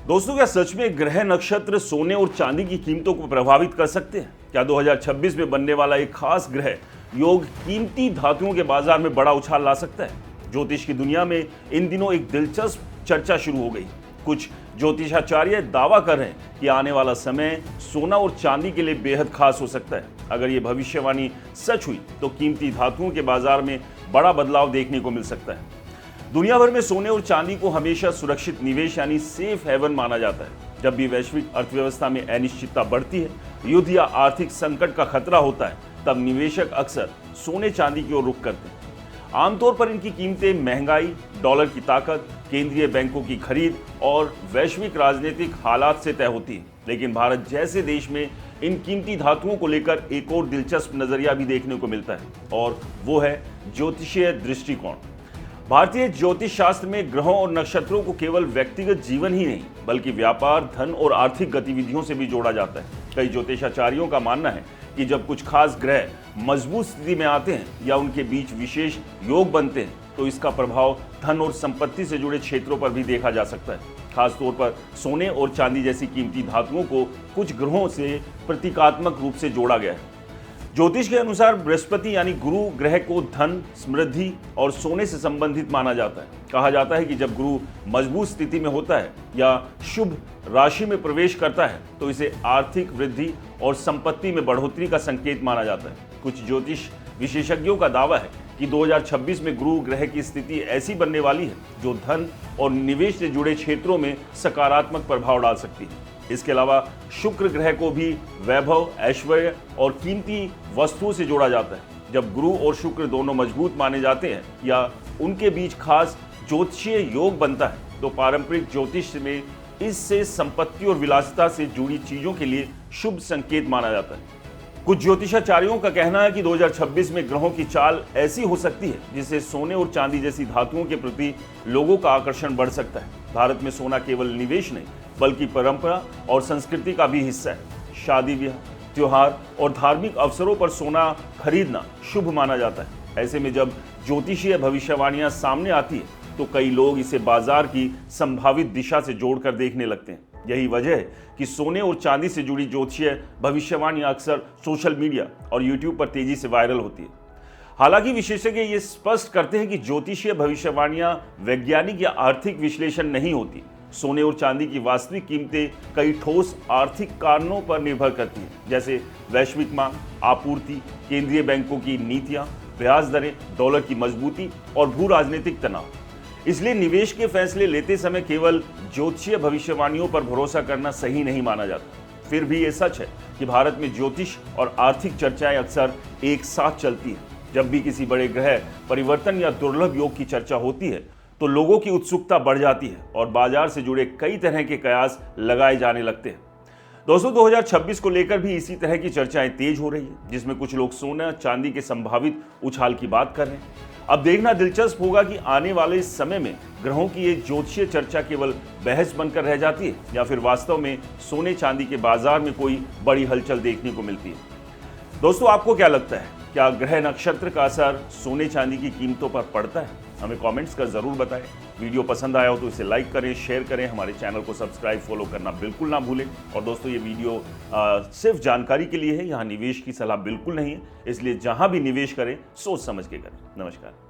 दोस्तों, क्या सच में ग्रह नक्षत्र सोने और चांदी की कीमतों को प्रभावित कर सकते हैं? क्या 2026 में बनने वाला एक खास ग्रह योग कीमती धातुओं के बाजार में बड़ा उछाल ला सकता है? ज्योतिष की दुनिया में इन दिनों एक दिलचस्प चर्चा शुरू हो गई। कुछ ज्योतिषाचार्य दावा कर रहे हैं कि आने वाला समय सोना और चांदी के लिए बेहद खास हो सकता है। अगर ये भविष्यवाणी सच हुई तो कीमती धातुओं के बाजार में बड़ा बदलाव देखने को मिल सकता है। दुनिया भर में सोने और चांदी को हमेशा सुरक्षित निवेश यानी सेफ हेवन माना जाता है। जब भी वैश्विक अर्थव्यवस्था में अनिश्चितता बढ़ती है, युद्ध या आर्थिक संकट का खतरा होता है, तब निवेशक अक्सर सोने चांदी की ओर रुख करते हैं। आमतौर पर इनकी कीमतें महंगाई, डॉलर की ताकत, केंद्रीय बैंकों की खरीद और वैश्विक राजनीतिक हालात से तय होती है। लेकिन भारत जैसे देश में इन कीमती धातुओं को लेकर एक और दिलचस्प नजरिया भी देखने को मिलता है, और वो है ज्योतिषीय दृष्टिकोण। भारतीय ज्योतिष शास्त्र में ग्रहों और नक्षत्रों को केवल व्यक्तिगत जीवन ही नहीं बल्कि व्यापार, धन और आर्थिक गतिविधियों से भी जोड़ा जाता है। कई ज्योतिषाचार्यों का मानना है कि जब कुछ खास ग्रह मजबूत स्थिति में आते हैं या उनके बीच विशेष योग बनते हैं तो इसका प्रभाव धन और संपत्ति से जुड़े क्षेत्रों पर भी देखा जा सकता है। खासतौर पर सोने और चांदी जैसी कीमती धातुओं को कुछ ग्रहों से प्रतीकात्मक रूप से जोड़ा गया है। ज्योतिष के अनुसार बृहस्पति यानी गुरु ग्रह को धन, समृद्धि और सोने से संबंधित माना जाता है। कहा जाता है कि जब गुरु मजबूत स्थिति में होता है या शुभ राशि में प्रवेश करता है तो इसे आर्थिक वृद्धि और संपत्ति में बढ़ोतरी का संकेत माना जाता है। कुछ ज्योतिष विशेषज्ञों का दावा है कि 2026 में गुरु ग्रह की स्थिति ऐसी बनने वाली है जो धन और निवेश से जुड़े क्षेत्रों में सकारात्मक प्रभाव डाल सकती है। इसके अलावा शुक्र ग्रह को भी वैभव, ऐश्वर्य और कीमती वस्तुओं से जोड़ा जाता है। जब गुरु और शुक्र दोनों मजबूत माने जाते हैं या उनके बीच खास ज्योतिषीय योग बनता है तो पारंपरिक ज्योतिष में इससे संपत्ति और विलासिता से जुड़ी चीजों के लिए शुभ संकेत माना जाता है। कुछ ज्योतिषाचार्यों का कहना है कि 2026 में ग्रहों की चाल ऐसी हो सकती है जिससे सोने और चांदी जैसी धातुओं के प्रति लोगों का आकर्षण बढ़ सकता है। भारत में सोना केवल निवेश नहीं बल्कि परंपरा और संस्कृति का भी हिस्सा है। शादी ब्याह, त्योहार और धार्मिक अवसरों पर सोना खरीदना शुभ माना जाता है। ऐसे में जब ज्योतिषीय भविष्यवाणियां सामने आती है तो कई लोग इसे बाजार की संभावित दिशा से जोड़कर देखने लगते हैं। यही वजह है कि सोने और चांदी से जुड़ी ज्योतिषीय भविष्यवाणियां अक्सर सोशल मीडिया और यूट्यूब पर तेजी से वायरल होती है। हालांकि विशेषज्ञ ये स्पष्ट करते हैं कि ज्योतिषीय भविष्यवाणियां वैज्ञानिक या आर्थिक विश्लेषण नहीं होती। सोने और चांदी की वास्तविक कीमतें कई ठोस आर्थिक कारणों पर निर्भर करती हैं, जैसे वैश्विक मांग, आपूर्ति, केंद्रीय बैंकों की नीतियां, ब्याज दरें, डॉलर की मजबूती और भू राजनीतिक तनाव। इसलिए निवेश के फैसले लेते समय केवल ज्योतिषीय भविष्यवाणियों पर भरोसा करना सही नहीं माना जाता। फिर भी ये सच है कि भारत में ज्योतिष और आर्थिक चर्चाएं अक्सर एक साथ चलती हैं। जब भी किसी बड़े ग्रह परिवर्तन या दुर्लभ योग की चर्चा होती है तो लोगों की उत्सुकता बढ़ जाती है और बाजार से जुड़े कई तरह के कयास लगाए जाने लगते हैं। दोस्तों, 2026 को लेकर भी इसी तरह की चर्चाएं तेज हो रही है, जिसमें कुछ लोग सोना चांदी के संभावित उछाल की बात कर रहे हैं। अब देखना दिलचस्प होगा कि आने वाले समय में ग्रहों की ये ज्योतिषीय चर्चा केवल बहस बनकर रह जाती है या फिर वास्तव में सोने चांदी के बाजार में कोई बड़ी हलचल देखने को मिलती है। दोस्तों, आपको क्या लगता है? क्या ग्रह नक्षत्र का असर सोने चांदी की कीमतों पर पड़ता है? हमें कमेंट्स कर जरूर बताएं। वीडियो पसंद आया हो तो इसे लाइक करें, शेयर करें, हमारे चैनल को सब्सक्राइब, फॉलो करना बिल्कुल ना भूलें। और दोस्तों, ये वीडियो सिर्फ जानकारी के लिए है, यहाँ निवेश की सलाह बिल्कुल नहीं है, इसलिए जहां भी निवेश करें सोच समझ के करें। नमस्कार।